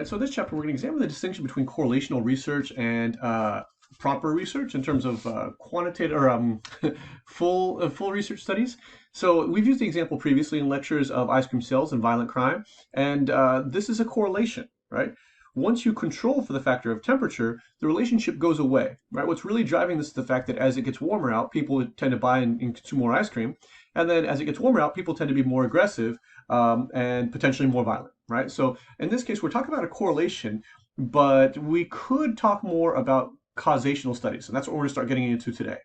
right? So this chapter, we're going to examine the distinction between correlational research and proper research in terms of quantitative or full research studies. So we've used the example previously in lectures of ice cream sales and violent crime, and this is a correlation, right? Once you control for the factor of temperature, the relationship goes away, right? What's really driving this is the fact that as it gets warmer out, people tend to buy and consume more ice cream. And then as it gets warmer out, people tend to be more aggressive and potentially more violent, right? So in this case, we're talking about a correlation, but we could talk more about causational studies, and that's what we're going to start getting into today.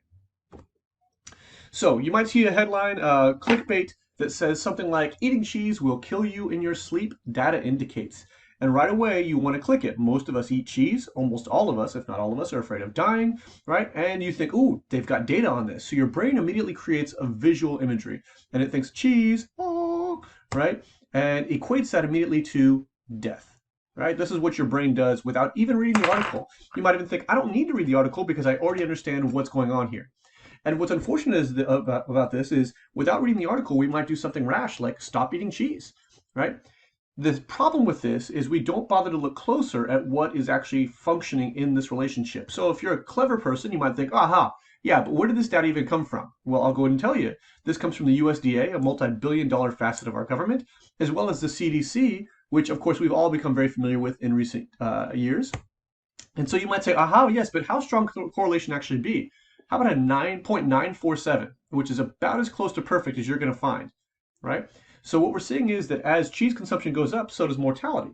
So you might see a headline, clickbait, that says something like, eating cheese will kill you in your sleep, data indicates. And right away, you want to click it. Most of us eat cheese. Almost all of us, if not all of us, are afraid of dying, right? And you think, ooh, they've got data on this. So your brain immediately creates a visual imagery. And it thinks cheese, oh, right? And equates that immediately to death, right? This is what your brain does without even reading the article. You might even think, I don't need to read the article because I already understand what's going on here. And what's unfortunate is about this is without reading the article, we might do something rash like stop eating cheese, right? The problem with this is we don't bother to look closer at what is actually functioning in this relationship. So if you're a clever person, you might think, aha, yeah, but where did this data even come from? Well, I'll go ahead and tell you. This comes from the USDA, a multi-billion-dollar facet of our government, as well as the CDC, which of course we've all become very familiar with in recent years. And so you might say, aha, yes, but how strong can correlation actually be? How about a 9.947, which is about as close to perfect as you're going to find, right? So what we're seeing is that as cheese consumption goes up, so does mortality.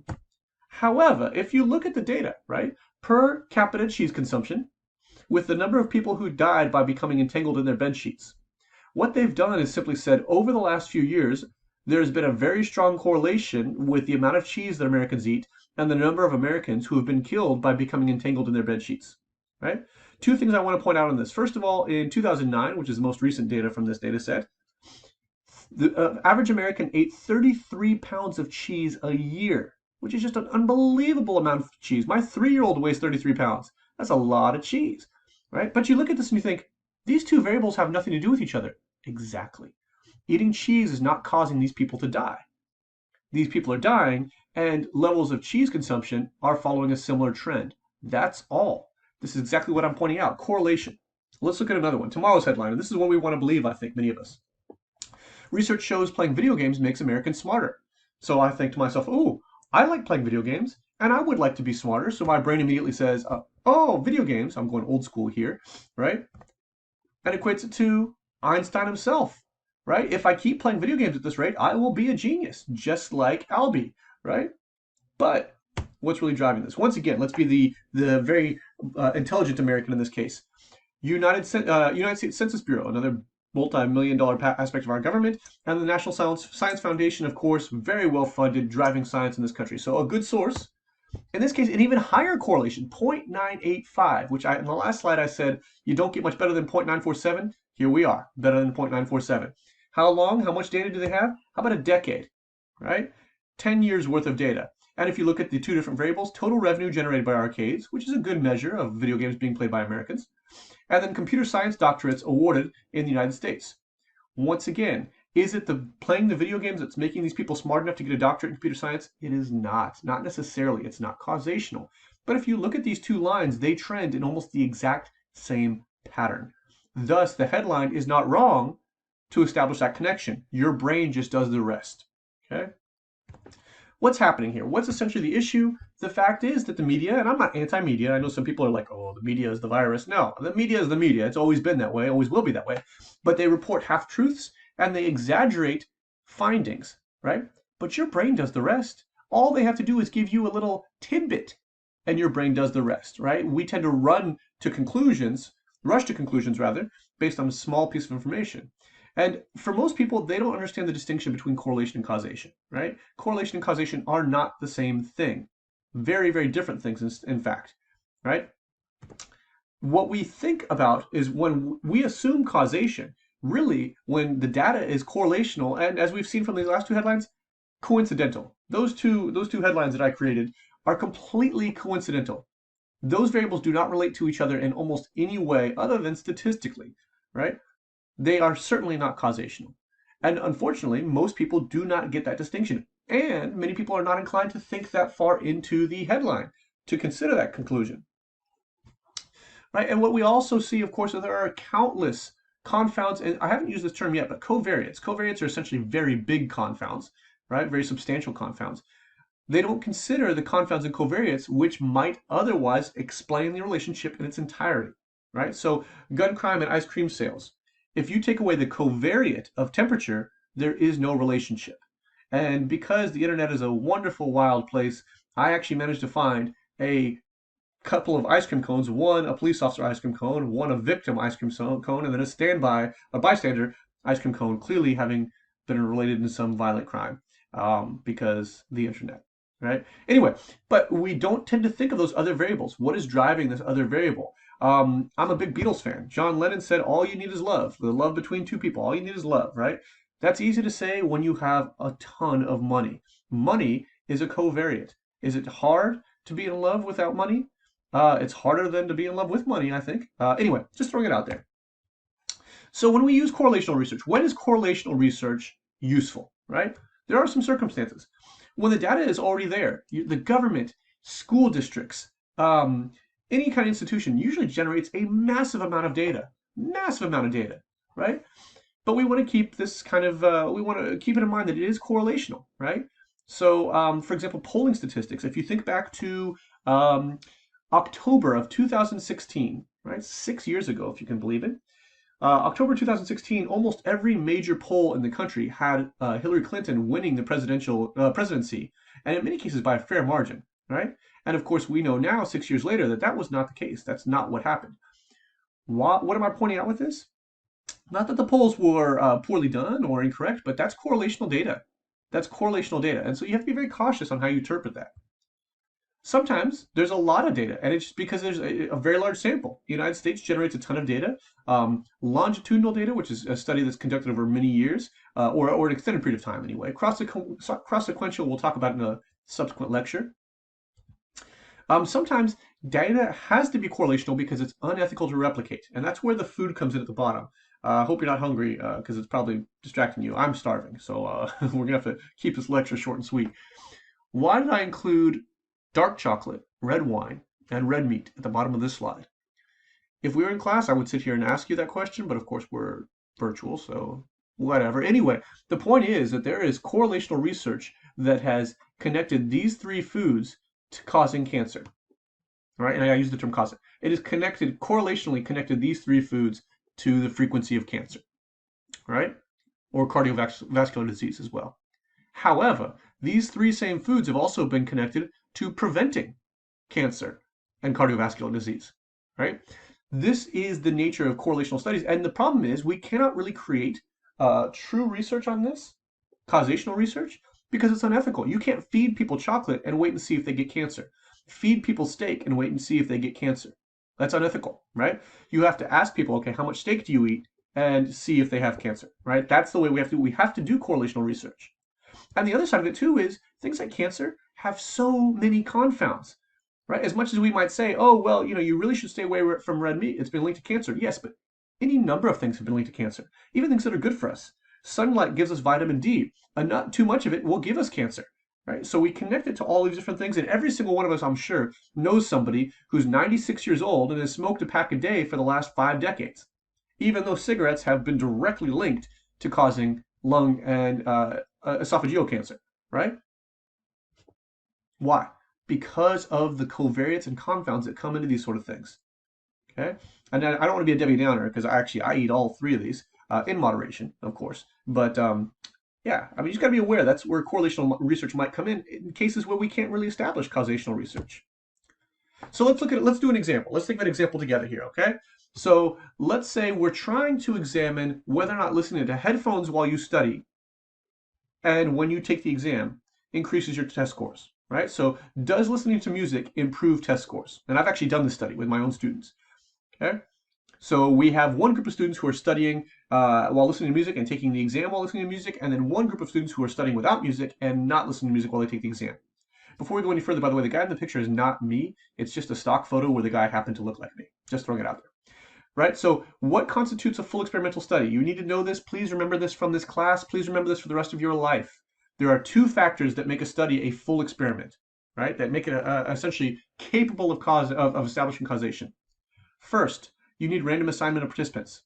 However, if you look at the data, right, per capita cheese consumption, with the number of people who died by becoming entangled in their bed sheets, what they've done is simply said, over the last few years, there's been a very strong correlation with the amount of cheese that Americans eat and the number of Americans who have been killed by becoming entangled in their bed sheets, right? Two things I want to point out on this. First of all, in 2009, which is the most recent data from this data set, the average American ate 33 pounds of cheese a year, which is just an unbelievable amount of cheese. My 3-year-old weighs 33 pounds. That's a lot of cheese, right? But you look at this and you think, these two variables have nothing to do with each other. Exactly. Eating cheese is not causing these people to die. These people are dying, and levels of cheese consumption are following a similar trend. That's all. This is exactly what I'm pointing out. Correlation. Let's look at another one. Tomorrow's headline, and this is what we want to believe, I think, many of us. Research shows playing video games makes Americans smarter. So I think to myself, ooh, I like playing video games, and I would like to be smarter. So my brain immediately says, oh, video games. I'm going old school here, right? And equates it to Einstein himself, right? If I keep playing video games at this rate, I will be a genius, just like Albie, right? But what's really driving this? Once again, let's be the very intelligent American in this case. United States Census Bureau, another multi-million-dollar aspect of our government, and the National Science Foundation, of course, very well funded, driving science in this country. So a good source. In this case, an even higher correlation, 0.985, which in the last slide I said you don't get much better than 0.947. Here we are, better than 0.947. How long? How much data do they have? How about a decade, right? 10 years worth of data. And if you look at the two different variables, total revenue generated by arcades, which is a good measure of video games being played by Americans, and then computer science doctorates awarded in the United States. Once again, is it playing the video games that's making these people smart enough to get a doctorate in computer science? It is not. Not necessarily. It's not causational. But if you look at these two lines, they trend in almost the exact same pattern. Thus, the headline is not wrong to establish that connection. Your brain just does the rest. Okay? What's happening here? What's essentially the issue? The fact is that the media, and I'm not anti-media. I know some people are like, oh, the media is the virus. No, the media is the media. It's always been that way, always will be that way. But they report half-truths and they exaggerate findings, right? But your brain does the rest. All they have to do is give you a little tidbit and your brain does the rest, right? We tend to rush to conclusions rather, based on a small piece of information. And for most people, they don't understand the distinction between correlation and causation, right? Correlation and causation are not the same thing. Very, very different things, in fact, right? What we think about is when we assume causation, really, when the data is correlational, and as we've seen from these last two headlines, coincidental. Those two headlines that I created are completely coincidental. Those variables do not relate to each other in almost any way other than statistically, right? They are certainly not causational. And unfortunately, most people do not get that distinction. And many people are not inclined to think that far into the headline to consider that conclusion. Right? And what we also see, of course, is there are countless confounds, and I haven't used this term yet, but covariates. Covariates are essentially very big confounds, right? Very substantial confounds. They don't consider the confounds and covariates which might otherwise explain the relationship in its entirety, right? So gun crime and ice cream sales. If you take away the covariate of temperature, there is no relationship. And because the internet is a wonderful, wild place, I actually managed to find a couple of ice cream cones, one a police officer ice cream cone, one a victim ice cream cone, and then a standby, a bystander ice cream cone, clearly having been related in some violent crime because the internet, right? Anyway, but we don't tend to think of those other variables. What is driving this other variable? I'm a big Beatles fan. John Lennon said, all you need is love, the love between two people. All you need is love, right? That's easy to say when you have a ton of money. Money is a covariate. Is it hard to be in love without money? It's harder than to be in love with money, I think. Anyway, just throwing it out there. So when we use correlational research, when is correlational research useful, right? There are some circumstances. When the data is already there, the government, school districts, any kind of institution usually generates a massive amount of data, right? But we want to keep this kind of, we want to keep it in mind that it is correlational, right? So, for example, polling statistics, if you think back to October of 2016, right? 6 years ago, if you can believe it. October 2016, almost every major poll in the country had Hillary Clinton winning the presidency, and in many cases by a fair margin, right? And of course, we know now, 6 years later, that that was not the case. That's not what happened. What am I pointing out with this? Not that the polls were poorly done or incorrect, but that's correlational data. That's correlational data. And so you have to be very cautious on how you interpret that. Sometimes there's a lot of data, and it's just because there's a very large sample. The United States generates a ton of data. Longitudinal data, which is a study that's conducted over many years, or an extended period of time anyway. Cross-sequential, we'll talk about in a subsequent lecture. Sometimes data has to be correlational because it's unethical to replicate, and that's where the food comes in at the bottom. I hope you're not hungry because it's probably distracting you. I'm starving, so we're going to have to keep this lecture short and sweet. Why did I include dark chocolate, red wine, and red meat at the bottom of this slide? If we were in class, I would sit here and ask you that question, but of course we're virtual, so whatever. Anyway, the point is that there is correlational research that has connected these three foods to causing cancer. All right, and I use the term causing. It is correlationally connected these three foods to the frequency of cancer, right? Or cardiovascular disease as well. However, these three same foods have also been connected to preventing cancer and cardiovascular disease, right? This is the nature of correlational studies. And the problem is we cannot really create true research on this, causational research, because it's unethical. You can't feed people chocolate and wait and see if they get cancer. Feed people steak and wait and see if they get cancer. That's unethical, right? You have to ask people, okay, how much steak do you eat? And see if they have cancer, right? That's the way we have to do correlational research. And the other side of it too is things like cancer have so many confounds, right? As much as we might say, oh, well, you really should stay away from red meat. It's been linked to cancer. Yes, but any number of things have been linked to cancer, even things that are good for us. Sunlight gives us vitamin D, and not too much of it will give us cancer, right? So we connect it to all these different things, and every single one of us, I'm sure, knows somebody who's 96 years old and has smoked a pack a day for the last 5 decades, even though cigarettes have been directly linked to causing lung and esophageal cancer, right? Why? Because of the covariates and confounds that come into these sort of things. Okay, and I don't want to be a Debbie Downer because I eat all three of these in moderation, of course. But yeah, I mean, you just got to be aware that's where correlational research might come in cases where we can't really establish causational research. So let's do an example. Let's think of an example together here, okay? So let's say we're trying to examine whether or not listening to headphones while you study and when you take the exam increases your test scores, right? So does listening to music improve test scores? And I've actually done this study with my own students, okay? So we have one group of students who are studying while listening to music and taking the exam while listening to music, and then one group of students who are studying without music and not listening to music while they take the exam. Before we go any further, by the way, the guy in the picture is not me. It's just a stock photo where the guy happened to look like me. Just throwing it out there. Right? So what constitutes a full experimental study? You need to know this. Please remember this from this class. Please remember this for the rest of your life. there are two factors that make a study a full experiment, right? That make it essentially capable of establishing causation. First, you need random assignment of participants.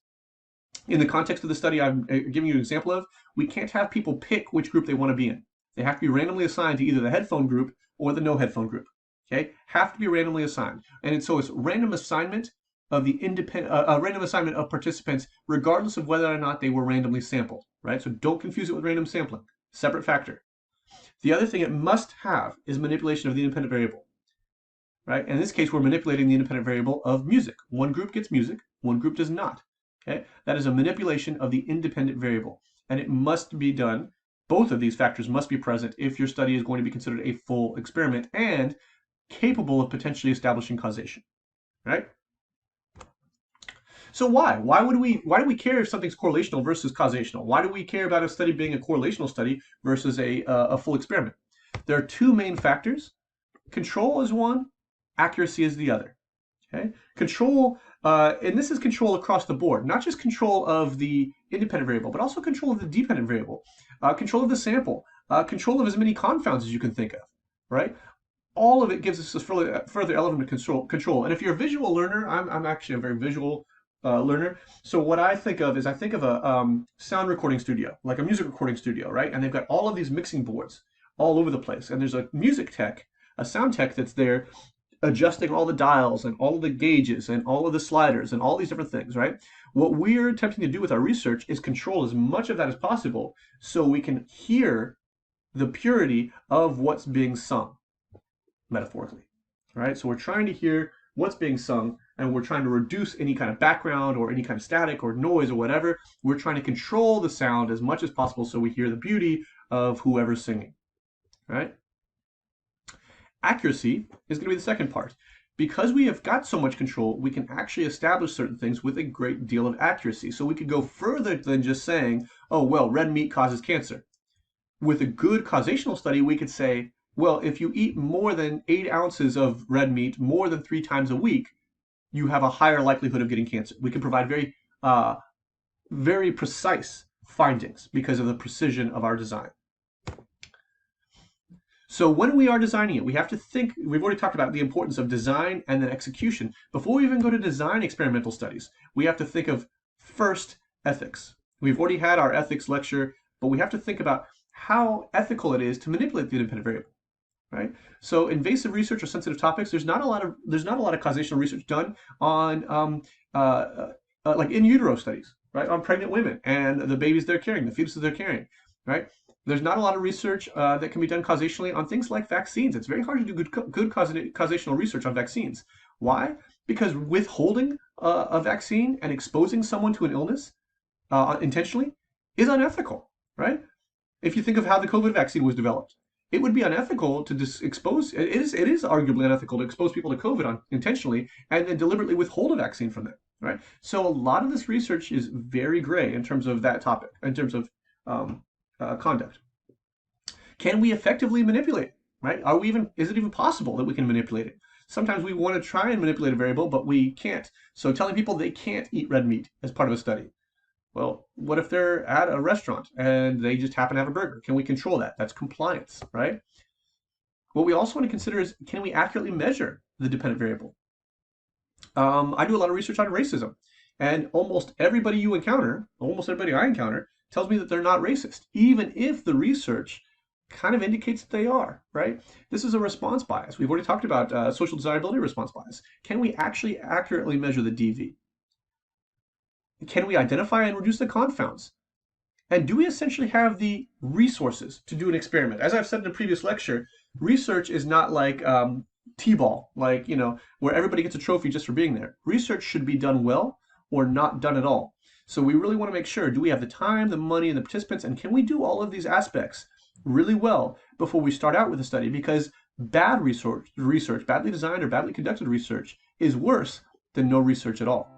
In the context of the study I'm giving you an example of, we can't have people pick which group they want to be in. They have to be randomly assigned to either the headphone group or the no headphone group. Okay, have to be randomly assigned, and so it's random assignment of the random assignment of participants, regardless of whether or not they were randomly sampled. Right, so don't confuse it with random sampling. Separate factor. The other thing it must have is manipulation of the independent variable. Right, in this case, we're manipulating the independent variable of music. One group gets music, one group does not. Okay, that is a manipulation of the independent variable, and it must be done. Both of these factors must be present if your study is going to be considered a full experiment and capable of potentially establishing causation, right? So why do we care if something's correlational versus causational? Why do we care about a study being a correlational study versus a full experiment? There are two main factors. Control is one, accuracy is the other. Okay, control, and this is control across the board, not just control of the independent variable, but also control of the dependent variable, control of the sample, control of as many confounds as you can think of, right? All of it gives us a further element of control. And if you're a visual learner, I'm actually a very visual learner. So what I think of is I think of a sound recording studio, like a music recording studio, right? And they've got all of these mixing boards all over the place. And there's a music tech, a sound tech that's there adjusting all the dials and all of the gauges and all of the sliders and all these different things, right? What we're attempting to do with our research is control as much of that as possible so we can hear the purity of what's being sung, metaphorically, right? So we're trying to hear what's being sung, and we're trying to reduce any kind of background or any kind of static or noise or whatever. We're trying to control the sound as much as possible so we hear the beauty of whoever's singing, right? Accuracy is going to be the second part. Because we have got so much control, we can actually establish certain things with a great deal of accuracy. So we could go further than just saying, oh, well, red meat causes cancer. With a good causational study, we could say, well, if you eat more than 8 ounces of red meat more than 3 times a week, you have a higher likelihood of getting cancer. We can provide very precise findings because of the precision of our design. So when we are designing it, we have to think, we've already talked about the importance of design and then execution. Before we even go to design experimental studies, we have to think of first ethics. We've already had our ethics lecture, but we have to think about how ethical it is to manipulate the independent variable, right? So invasive research or sensitive topics, there's not a lot of causational research done on like in utero studies, right? On pregnant women and the babies they're carrying, the fetuses they're carrying, right? There's not a lot of research that can be done causationally on things like vaccines. It's very hard to do good causational research on vaccines. Why? Because withholding a vaccine and exposing someone to an illness intentionally is unethical, right? If you think of how the COVID vaccine was developed, it would be unethical to expose, it is arguably unethical to expose people to COVID intentionally and then deliberately withhold a vaccine from them, right? So a lot of this research is very gray in terms of that topic, in terms of conduct. Can we effectively manipulate it, right? Is it even possible that we can manipulate it? Sometimes we want to try and manipulate a variable, but we can't. So telling people they can't eat red meat as part of a study. Well, what if they're at a restaurant and they just happen to have a burger? Can we control that? That's compliance, right? What we also want to consider is, can we accurately measure the dependent variable? I do a lot of research on racism, and almost everybody I encounter, tells me that they're not racist, even if the research kind of indicates that they are, right? This is a response bias. We've already talked about social desirability response bias. Can we actually accurately measure the DV? Can we identify and reduce the confounds? And do we essentially have the resources to do an experiment? As I've said in a previous lecture, research is not like T-ball, like, where everybody gets a trophy just for being there. Research should be done well or not done at all. So we really want to make sure, do we have the time, the money, and the participants, and can we do all of these aspects really well before we start out with a study? Because bad research, badly designed or badly conducted research, is worse than no research at all.